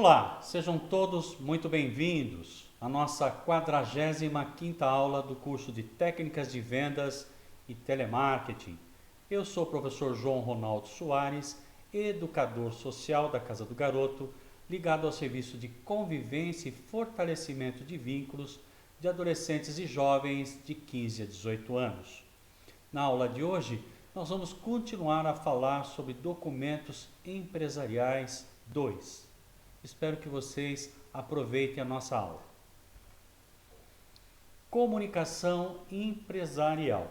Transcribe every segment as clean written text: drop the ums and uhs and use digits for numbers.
Olá, sejam todos muito bem-vindos à nossa 45ª aula do curso de Técnicas de Vendas e Telemarketing. Eu sou o professor João Ronaldo Soares, educador social da Casa do Garoto, ligado ao serviço de convivência e fortalecimento de vínculos de adolescentes e jovens de 15 a 18 anos. Na aula de hoje, nós vamos continuar a falar sobre documentos empresariais 2. Espero que vocês aproveitem a nossa aula. Comunicação empresarial.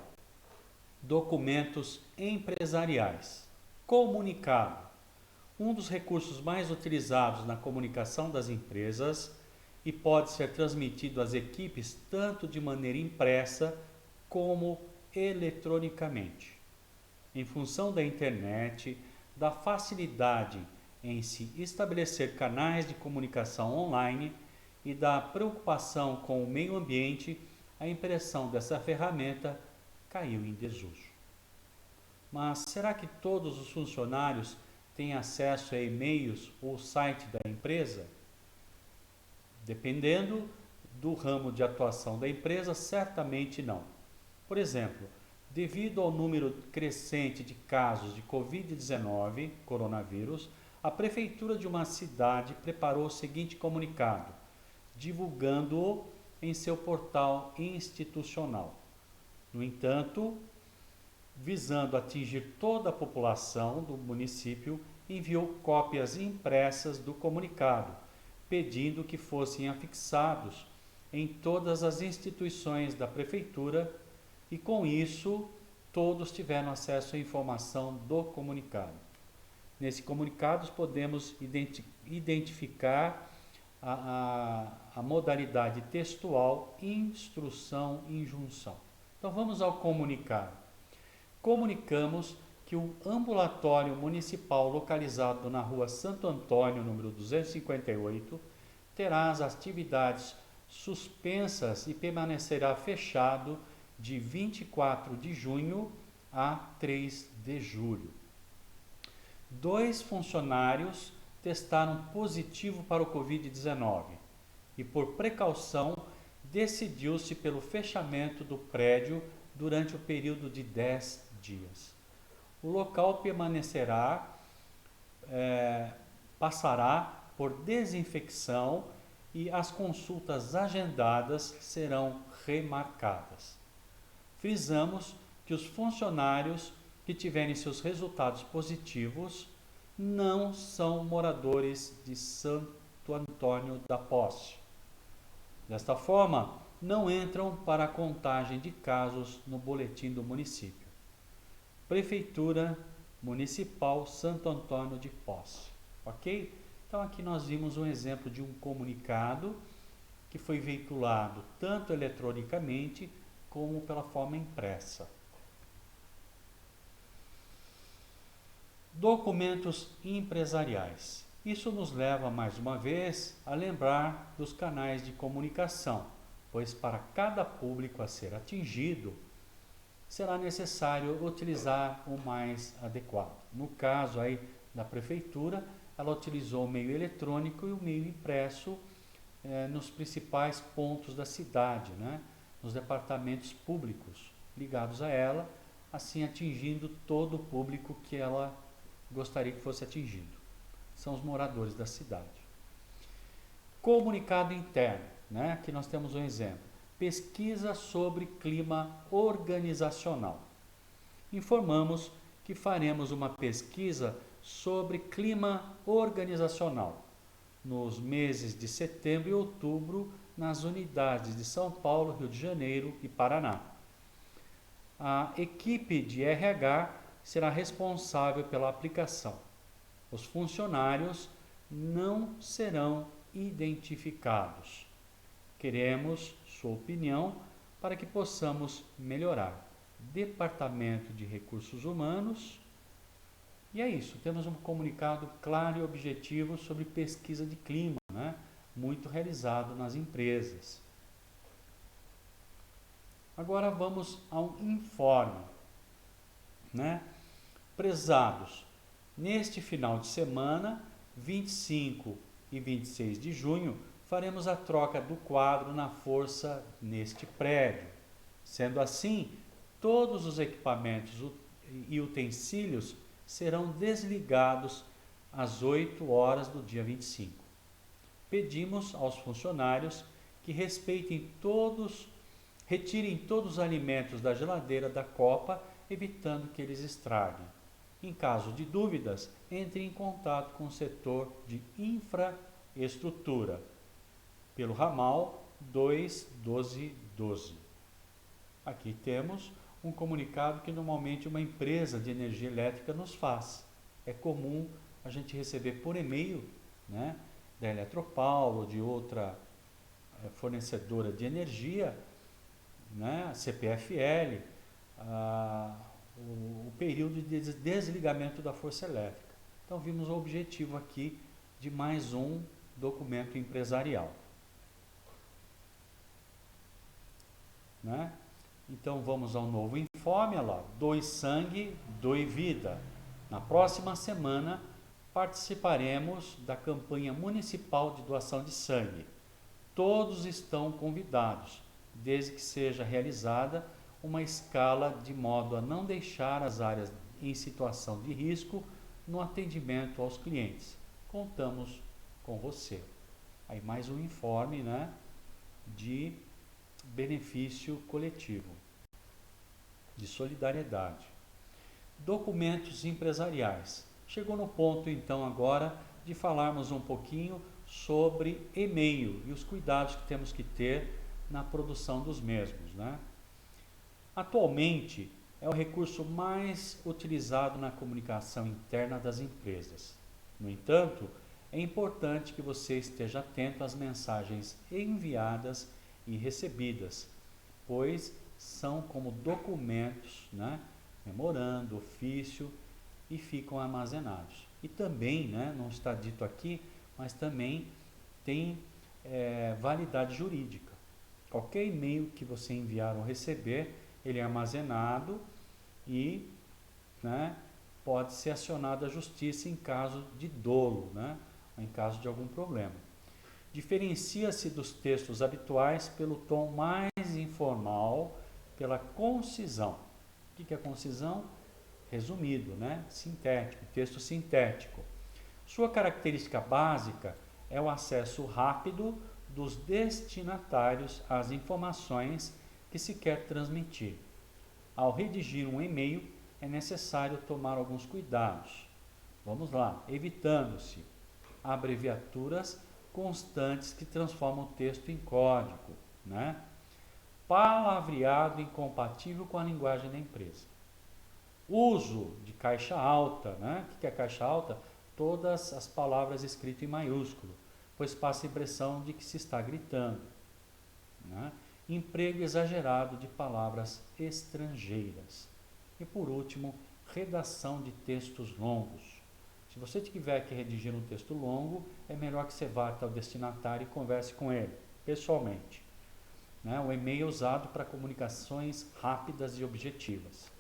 Documentos empresariais. Comunicado. Um dos recursos mais utilizados na comunicação das empresas e pode ser transmitido às equipes tanto de maneira impressa como eletronicamente. Em função da internet, da facilidade em se estabelecer canais de comunicação online e da preocupação com o meio ambiente, a impressão dessa ferramenta caiu em desuso. Mas será que todos os funcionários têm acesso a e-mails ou site da empresa? Dependendo do ramo de atuação da empresa, certamente não. Por exemplo, devido ao número crescente de casos de Covid-19, coronavírus, a prefeitura de uma cidade preparou o seguinte comunicado, divulgando-o em seu portal institucional. No entanto, visando atingir toda a população do município, enviou cópias impressas do comunicado, pedindo que fossem afixados em todas as instituições da prefeitura e, com isso, todos tiveram acesso à informação do comunicado. Nesse comunicado, podemos identificar a modalidade textual, instrução e injunção. Então, vamos ao comunicado. Comunicamos que o ambulatório municipal localizado na rua Santo Antônio, número 258, terá as atividades suspensas e permanecerá fechado de 24 de junho a 3 de julho. 2 funcionários testaram positivo para o Covid-19 e, por precaução, decidiu-se pelo fechamento do prédio durante o período de 10 dias. O local passará por desinfecção e as consultas agendadas serão remarcadas. Frisamos que os funcionários que tiverem seus resultados positivos não são moradores de Santo Antônio da Posse. Desta forma, não entram para a contagem de casos no boletim do município. Prefeitura Municipal Santo Antônio de Posse. Ok? Então aqui nós vimos um exemplo de um comunicado que foi veiculado tanto eletronicamente como pela forma impressa. Documentos empresariais. Isso nos leva mais uma vez a lembrar dos canais de comunicação, pois para cada público a ser atingido, será necessário utilizar o mais adequado. No caso aí da prefeitura, ela utilizou o meio eletrônico e o meio impresso nos principais pontos da cidade, nos departamentos públicos ligados a ela, assim atingindo todo o público que ela gostaria que fosse atingido. São os moradores da cidade. Comunicado interno, aqui nós temos um exemplo. Pesquisa sobre clima organizacional. Informamos que faremos uma pesquisa sobre clima organizacional nos meses de setembro e outubro nas unidades de São Paulo, Rio de Janeiro e Paraná. A equipe de RH será responsável pela aplicação. Os funcionários não serão identificados. Queremos sua opinião para que possamos melhorar. Departamento de Recursos Humanos. E é isso, temos um comunicado claro e objetivo sobre pesquisa de clima, muito realizado nas empresas. Agora vamos ao informe. Prezados, neste final de semana, 25 e 26 de junho, faremos a troca do quadro na força neste prédio. Sendo assim, todos os equipamentos e utensílios serão desligados às 8 horas do dia 25. Pedimos aos funcionários que retirem todos os alimentos da geladeira da copa, evitando que eles estraguem. Em caso de dúvidas, entre em contato com o setor de infraestrutura pelo ramal 21212. Aqui temos um comunicado que normalmente uma empresa de energia elétrica nos faz. É comum a gente receber por e-mail, né, da Eletropaulo ou de outra fornecedora de energia, né, CPFL, o período de desligamento da força elétrica. Então vimos o objetivo aqui de mais um documento empresarial. Né? Então vamos ao novo informe, olha lá, doe sangue, doe vida. Na próxima semana participaremos da campanha municipal de doação de sangue. Todos estão convidados, desde que seja realizada uma escala de modo a não deixar as áreas em situação de risco no atendimento aos clientes. Contamos com você. Aí mais um informe, né, de benefício coletivo, de solidariedade. Documentos empresariais. Chegou no ponto então agora de falarmos um pouquinho sobre e-mail e os cuidados que temos que ter na produção dos mesmos, né? Atualmente é o recurso mais utilizado na comunicação interna das empresas. No entanto, é importante que você esteja atento às mensagens enviadas e recebidas, pois são como documentos, né, memorando, ofício, e ficam armazenados. E também, né, não está dito aqui, mas também tem validade jurídica. Qualquer e-mail que você enviar ou receber, ele é armazenado e, né, pode ser acionado à justiça em caso de dolo, né, ou em caso de algum problema. Diferencia-se dos textos habituais pelo tom mais informal, pela concisão. O que é concisão? Resumido, né? Sintético, texto sintético. Sua característica básica é o acesso rápido dos destinatários às informações que se quer transmitir. Ao redigir um e-mail, é necessário tomar alguns cuidados. Vamos lá, evitando-se abreviaturas constantes que transformam o texto em código, né? Palavreado incompatível com a linguagem da empresa. Uso de caixa alta, né? O que é caixa alta? Todas as palavras escritas em maiúsculo, pois passa a impressão de que se está gritando, né? Emprego exagerado de palavras estrangeiras. E por último, redação de textos longos. Se você tiver que redigir um texto longo, é melhor que você vá até o destinatário e converse com ele, pessoalmente. Né? O e-mail é usado para comunicações rápidas e objetivas.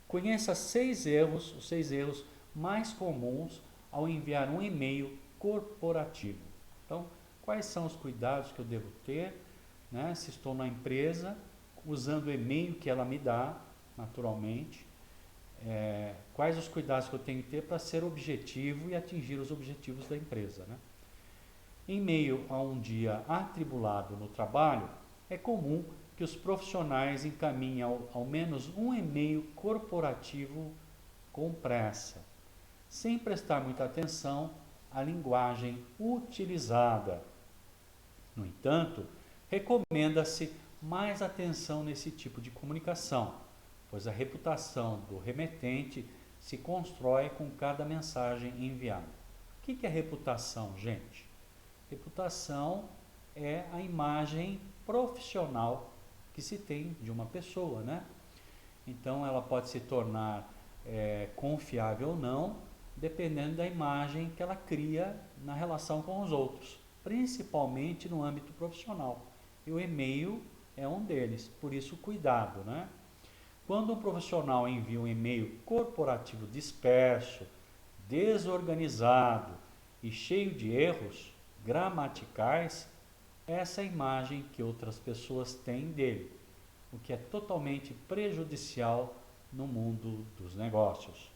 Conheça os 6 erros mais comuns ao enviar um e-mail corporativo. Então, quais são os cuidados que eu devo ter, né? Se estou na empresa, usando o e-mail que ela me dá, naturalmente, quais os cuidados que eu tenho que ter para ser objetivo e atingir os objetivos da empresa, né? Em meio a um dia atribulado no trabalho, é comum que os profissionais encaminhem ao menos um e-mail corporativo com pressa, sem prestar muita atenção à linguagem utilizada. No entanto, recomenda-se mais atenção nesse tipo de comunicação, pois a reputação do remetente se constrói com cada mensagem enviada. O que é reputação, gente? Reputação é a imagem profissional que se tem de uma pessoa, né? Então ela pode se tornar confiável ou não, dependendo da imagem que ela cria na relação com os outros, principalmente no âmbito profissional. E o e-mail é um deles, por isso cuidado, né? Quando um profissional envia um e-mail corporativo disperso, desorganizado e cheio de erros gramaticais, essa é a imagem que outras pessoas têm dele, o que é totalmente prejudicial no mundo dos negócios.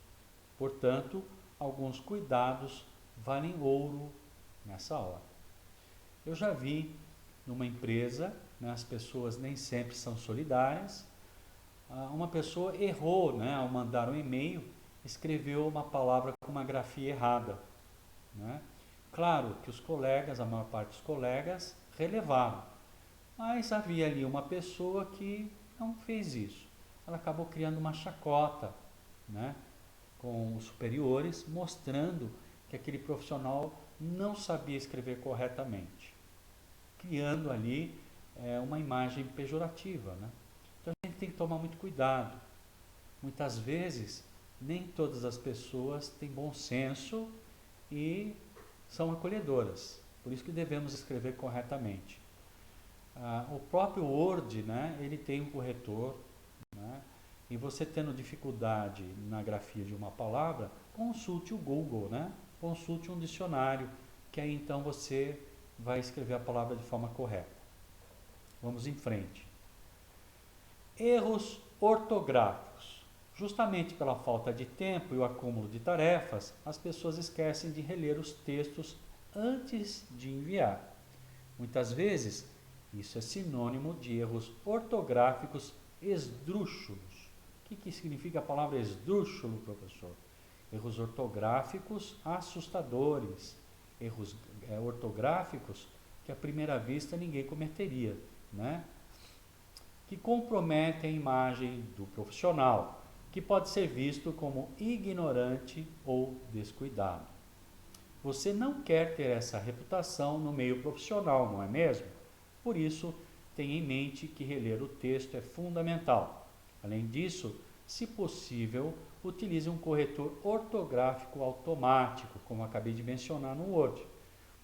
Portanto, alguns cuidados valem ouro nessa hora. Eu já vi numa empresa, né, as pessoas nem sempre são solidárias, uma pessoa errou, né, ao mandar um e-mail, escreveu uma palavra com uma grafia errada, né? Claro que os colegas, a maior parte dos colegas, relevaram, mas havia ali uma pessoa que não fez isso. Ela acabou criando uma chacota, né, com os superiores, mostrando que aquele profissional não sabia escrever corretamente, criando ali uma imagem pejorativa, né? Então a gente tem que tomar muito cuidado. Muitas vezes, nem todas as pessoas têm bom senso e são acolhedoras. Por isso que devemos escrever corretamente. O próprio Word, né, ele tem um corretor, né, e você tendo dificuldade na grafia de uma palavra, consulte o Google, né, consulte um dicionário, que aí então você vai escrever a palavra de forma correta. Vamos em frente. Erros ortográficos. Justamente pela falta de tempo e o acúmulo de tarefas, as pessoas esquecem de reler os textos antes de enviar. Muitas vezes, isso é sinônimo de erros ortográficos esdrúxulos. O que significa a palavra esdrúxulo, professor? Erros ortográficos assustadores, erros ortográficos que à primeira vista ninguém cometeria, né? Que comprometem a imagem do profissional, que pode ser visto como ignorante ou descuidado. Você não quer ter essa reputação no meio profissional, não é mesmo? Por isso, tenha em mente que reler o texto é fundamental. Além disso, se possível, utilize um corretor ortográfico automático, como acabei de mencionar no Word,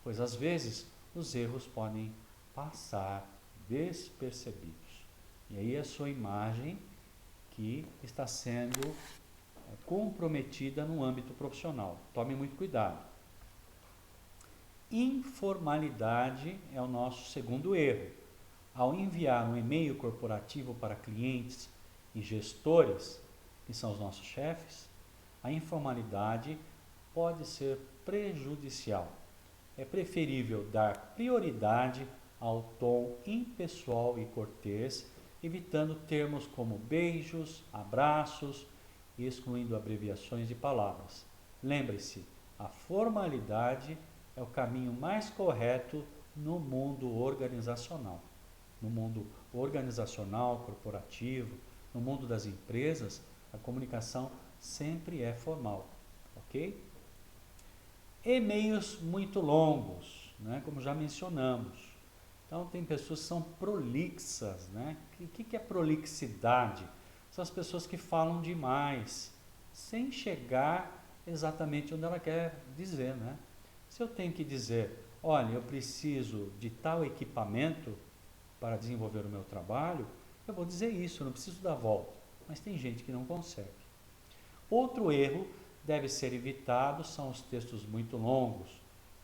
pois às vezes os erros podem passar despercebidos. E aí a sua imagem que está sendo comprometida no âmbito profissional. Tome muito cuidado. Informalidade é o nosso segundo erro. Ao enviar um e-mail corporativo para clientes e gestores, que são os nossos chefes, a informalidade pode ser prejudicial. É preferível dar prioridade ao tom impessoal e cortês, evitando termos como beijos, abraços, excluindo abreviações de palavras. Lembre-se, a formalidade é o caminho mais correto no mundo organizacional. No mundo organizacional, corporativo, no mundo das empresas, a comunicação sempre é formal, ok? E-mails muito longos, né, como já mencionamos. Então, tem pessoas que são prolixas, né? O que é prolixidade? São as pessoas que falam demais, sem chegar exatamente onde ela quer dizer, né? Se eu tenho que dizer, olha, eu preciso de tal equipamento para desenvolver o meu trabalho, eu vou dizer isso, eu não preciso dar volta. Mas tem gente que não consegue. Outro erro deve ser evitado são os textos muito longos,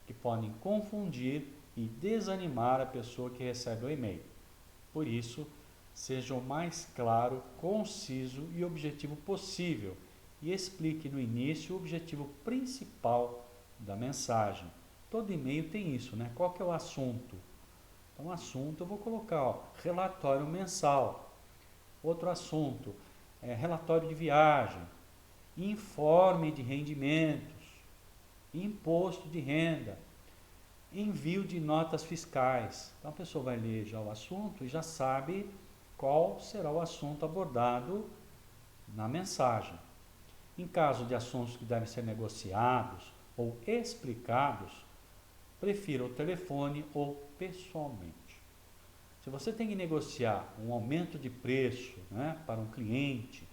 que podem confundir e desanimar a pessoa que recebe o e-mail. Por isso, seja o mais claro, conciso e objetivo possível e explique no início o objetivo principal da mensagem. Todo e-mail tem isso, né? Qual que é o assunto? Então, o assunto eu vou colocar, relatório mensal. Outro assunto, relatório de viagem, informe de rendimentos, imposto de renda, envio de notas fiscais. Então a pessoa vai ler já o assunto e já sabe qual será o assunto abordado na mensagem. Em caso de assuntos que devem ser negociados ou explicados, prefira o telefone ou pessoalmente. Se você tem que negociar um aumento de preço, né, para um cliente,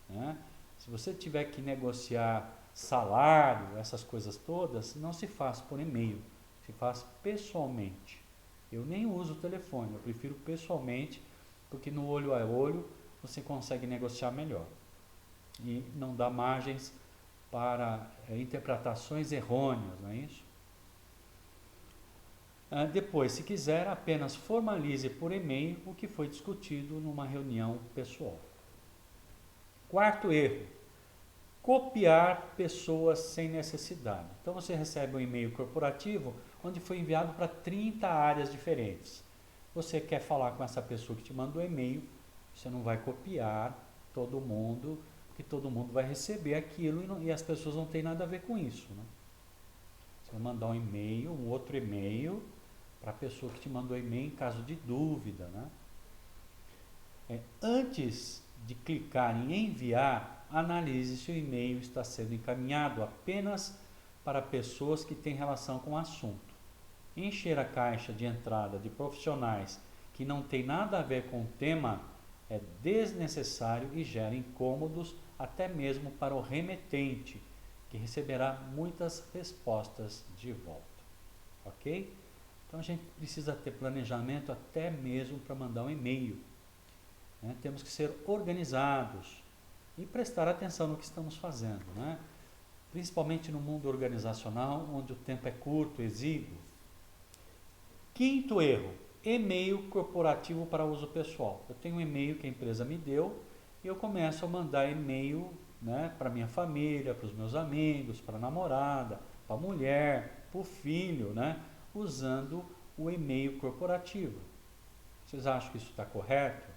né, se você tiver que negociar salário, essas coisas todas, não se faz por e-mail, se faz pessoalmente. Eu nem uso o telefone, eu prefiro pessoalmente, porque no olho a olho você consegue negociar melhor. E não dá margens para interpretações errôneas, não é isso? Depois, se quiser, apenas formalize por e-mail o que foi discutido numa reunião pessoal. Quarto erro: copiar pessoas sem necessidade. Então você recebe um e-mail corporativo onde foi enviado para 30 áreas diferentes. Você quer falar com essa pessoa que te mandou o e-mail, você não vai copiar todo mundo, porque todo mundo vai receber aquilo e as pessoas não têm nada a ver com isso. Né? Você vai mandar um e-mail, um outro e-mail, para a pessoa que te mandou o e-mail em caso de dúvida. Né? Antes de clicar em enviar, analise se o e-mail está sendo encaminhado apenas para pessoas que têm relação com o assunto. Encher a caixa de entrada de profissionais que não tem nada a ver com o tema é desnecessário e gera incômodos até mesmo para o remetente, que receberá muitas respostas de volta. Ok? Então a gente precisa ter planejamento até mesmo para mandar um e-mail. Né? Temos que ser organizados e prestar atenção no que estamos fazendo, né? Principalmente no mundo organizacional, onde o tempo é curto, exíguo. Quinto erro: e-mail corporativo para uso pessoal. Eu tenho um e-mail que a empresa me deu e eu começo a mandar e-mail, né, para minha família, para os meus amigos, para a namorada, para a mulher, para o filho, né, usando o e-mail corporativo. Vocês acham que isso está correto?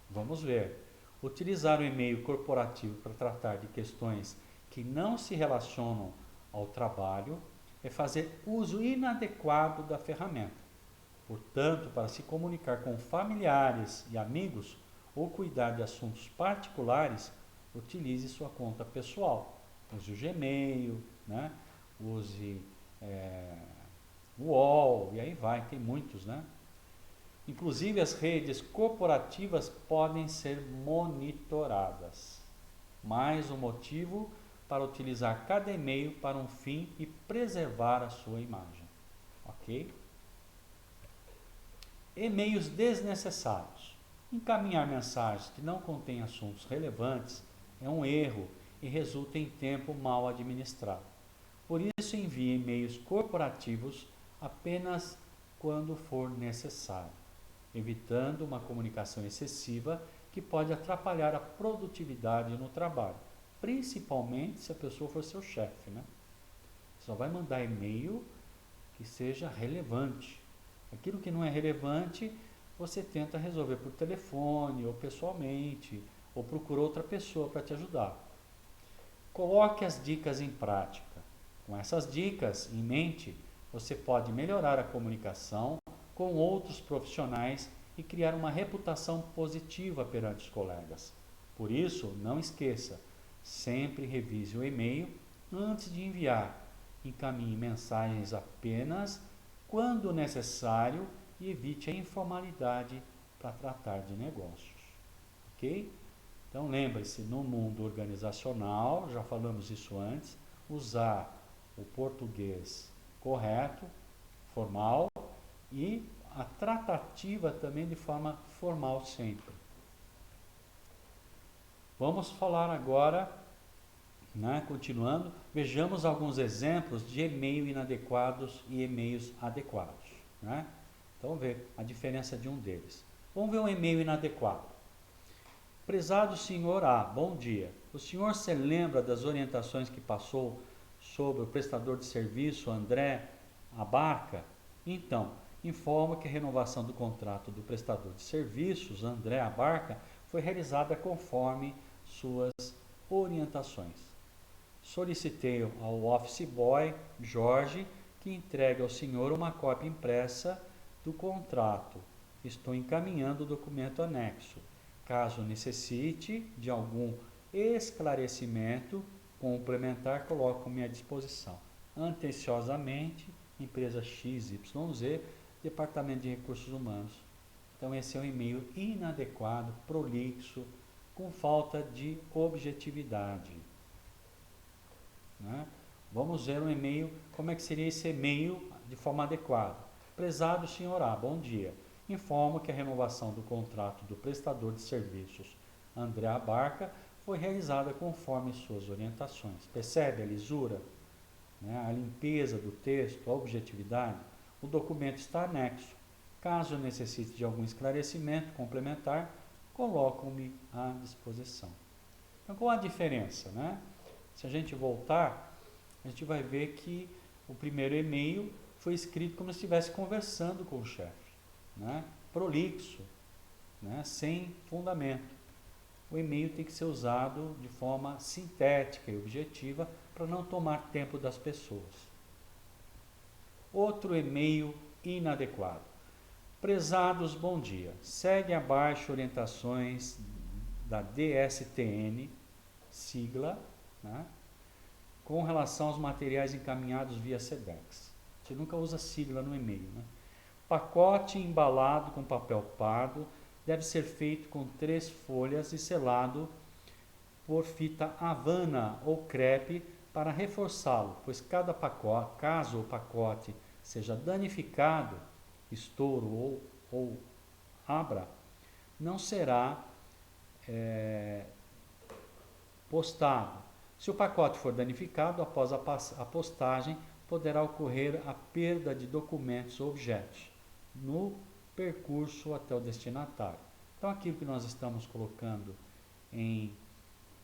Vamos ver. Utilizar o e-mail corporativo para tratar de questões que não se relacionam ao trabalho é fazer uso inadequado da ferramenta. Portanto, para se comunicar com familiares e amigos ou cuidar de assuntos particulares, utilize sua conta pessoal. Use o Gmail, né? Use o UOL, e aí vai, tem muitos, né? Inclusive as redes corporativas podem ser monitoradas. Mais um motivo para utilizar cada e-mail para um fim e preservar a sua imagem. Ok? E-mails desnecessários. Encaminhar mensagens que não contêm assuntos relevantes é um erro e resulta em tempo mal administrado. Por isso, envie e-mails corporativos apenas quando for necessário, evitando uma comunicação excessiva que pode atrapalhar a produtividade no trabalho, principalmente se a pessoa for seu chefe, né? Só vai mandar e-mail que seja relevante. Aquilo que não é relevante, você tenta resolver por telefone ou pessoalmente, ou procura outra pessoa para te ajudar. Coloque as dicas em prática. Com essas dicas em mente, você pode melhorar a comunicação com outros profissionais e criar uma reputação positiva perante os colegas. Por isso, não esqueça, sempre revise o e-mail antes de enviar. Encaminhe mensagens apenas quando necessário e evite a informalidade para tratar de negócios. Ok? Então lembre-se, no mundo organizacional, já falamos isso antes, usar o português correto, formal, e a tratativa também de forma formal sempre. Vamos falar agora, né, continuando, vejamos alguns exemplos de e-mail inadequados e e-mails adequados. Né? Então vamos ver a diferença de um deles. Vamos ver um e-mail inadequado. Prezado senhor A, bom dia. O senhor se lembra das orientações que passou sobre o prestador de serviço André Abarca? Então, informo que a renovação do contrato do prestador de serviços André Abarca foi realizada conforme suas orientações. Solicitei ao office boy Jorge que entregue ao senhor uma cópia impressa do contrato. Estou encaminhando o documento anexo. Caso necessite de algum esclarecimento complementar, coloco-me à disposição. Atenciosamente, empresa XYZ, Departamento de Recursos Humanos. Então esse é um e-mail inadequado, prolixo, com falta de objetividade. Né? Vamos ver um e-mail, como é que seria esse e-mail de forma adequada. Prezado senhor A, bom dia. Informo que a renovação do contrato do prestador de serviços André Abarca foi realizada conforme suas orientações. Percebe a lisura, né? A limpeza do texto, a objetividade? o documento está anexo. Caso eu necessite de algum esclarecimento complementar, coloco-me à disposição. Então, qual a diferença, né? Se a gente voltar, a gente vai ver que o primeiro e-mail foi escrito como se estivesse conversando com o chefe, né? Prolixo, né? Sem fundamento. O e-mail tem que ser usado de forma sintética e objetiva para não tomar tempo das pessoas. Outro e-mail inadequado. Prezados, bom dia. Segue abaixo orientações da DSTN, sigla, né, com relação aos materiais encaminhados via SEDEX. Você nunca usa sigla no e-mail, né? Pacote embalado com papel pardo deve ser feito com 3 folhas e selado por fita Havana ou crepe para reforçá-lo, pois cada pacote, caso o pacote seja danificado, estouro ou abra, não será postado. Se o pacote for danificado, após a postagem, poderá ocorrer a perda de documentos ou objetos no percurso até o destinatário. Então, aquilo que nós estamos colocando em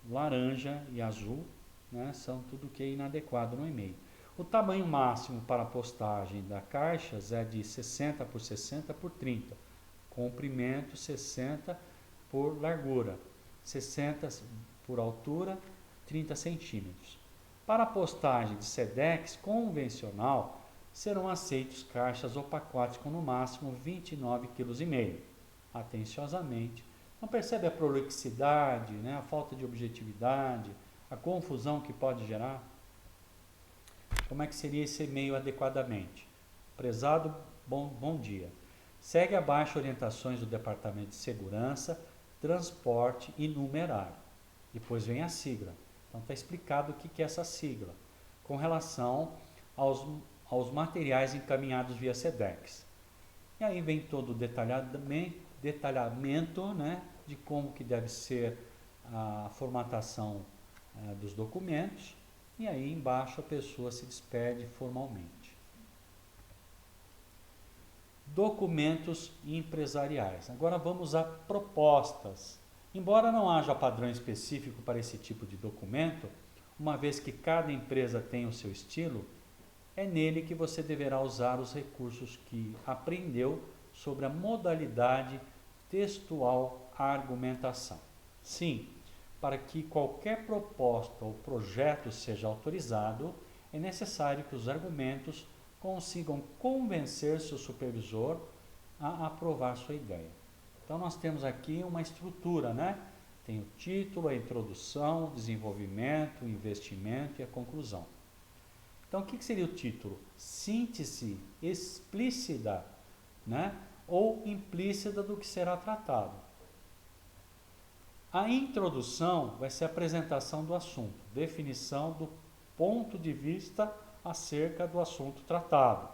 laranja e azul, né, são tudo que é inadequado no e-mail. O tamanho máximo para a postagem da caixas é de 60 por 60 por 30, comprimento 60 por largura, 60 por altura, 30 centímetros. Para a postagem de SEDEX convencional, serão aceitos caixas ou pacotes com no máximo 29,5 kg. Atenciosamente. Não percebe a prolixidade, né, a falta de objetividade, a confusão que pode gerar? Como é que seria esse e-mail adequadamente? Prezado, bom dia. Segue abaixo orientações do Departamento de Segurança, Transporte e Numerário. Depois vem a sigla. Então está explicado o que é essa sigla, com relação aos materiais encaminhados via SEDEX. E aí vem todo o detalhamento, né, de como que deve ser a formatação dos documentos, e aí embaixo a pessoa se despede formalmente. Documentos empresariais. Agora vamos a propostas. Embora não haja padrão específico para esse tipo de documento, uma vez que cada empresa tem o seu estilo, é nele que você deverá usar os recursos que aprendeu sobre a modalidade textual argumentação. Sim, para que qualquer proposta ou projeto seja autorizado, é necessário que os argumentos consigam convencer seu supervisor a aprovar sua ideia. Então nós temos aqui uma estrutura, né? Tem o título, a introdução, o desenvolvimento, o investimento e a conclusão. Então o que seria o título? Síntese explícita, né, ou implícita do que será tratado. A introdução vai ser a apresentação do assunto, definição do ponto de vista acerca do assunto tratado.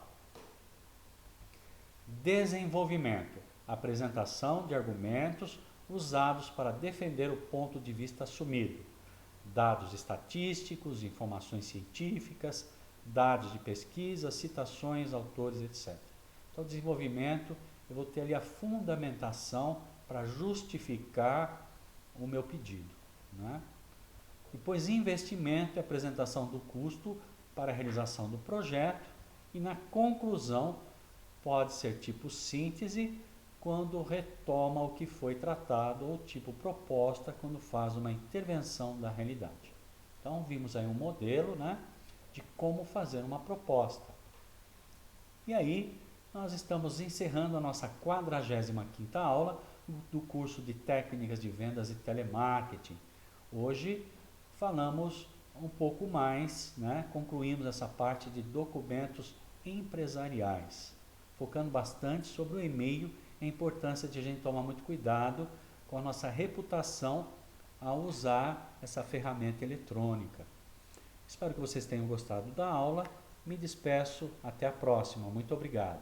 Desenvolvimento, apresentação de argumentos usados para defender o ponto de vista assumido, dados estatísticos, informações científicas, dados de pesquisa, citações, autores, etc. Então, desenvolvimento, eu vou ter ali a fundamentação para justificar o meu pedido, né? Depois, investimento e apresentação do custo para a realização do projeto, e na conclusão pode ser tipo síntese, quando retoma o que foi tratado, ou tipo proposta, quando faz uma intervenção da realidade. Então, vimos aí um modelo, né, de como fazer uma proposta. E aí, nós estamos encerrando a nossa 45ª aula do curso de Técnicas de Vendas e Telemarketing. Hoje falamos um pouco mais, né, concluímos essa parte de documentos empresariais, focando bastante sobre o e-mail e a importância de a gente tomar muito cuidado com a nossa reputação ao usar essa ferramenta eletrônica. Espero que vocês tenham gostado da aula. Me despeço, até a próxima. Muito obrigado.